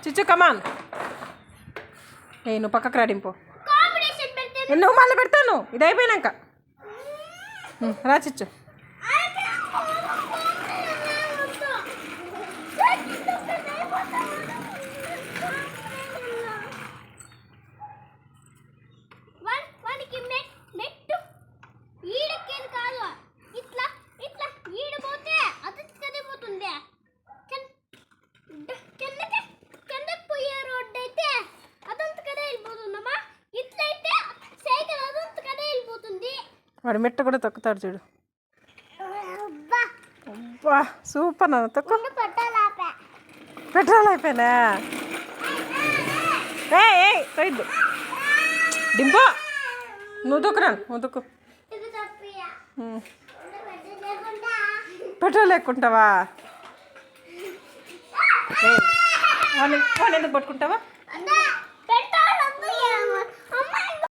చిచ్చు కమాన్. నువ్వు పక్కకు రాడింపో. నువ్వు మళ్ళీ పెడతాను ఇది అయిపోయినాక. రా చిచ్చు. వాడు మెట్ట కూడా తొక్కుతాడు చూడు. అబ్బా సూపర్ నాన్న. తొక్కు. పెట్రోల్ అయిపోయినా. తొయ్యద్దు డింపో. నువ్వు తొక్కురా. నువ్వు తొక్కు. పెట్రోల్ ఎక్కుంటావా? వాడిని ఎందుకు పట్టుకుంటావా?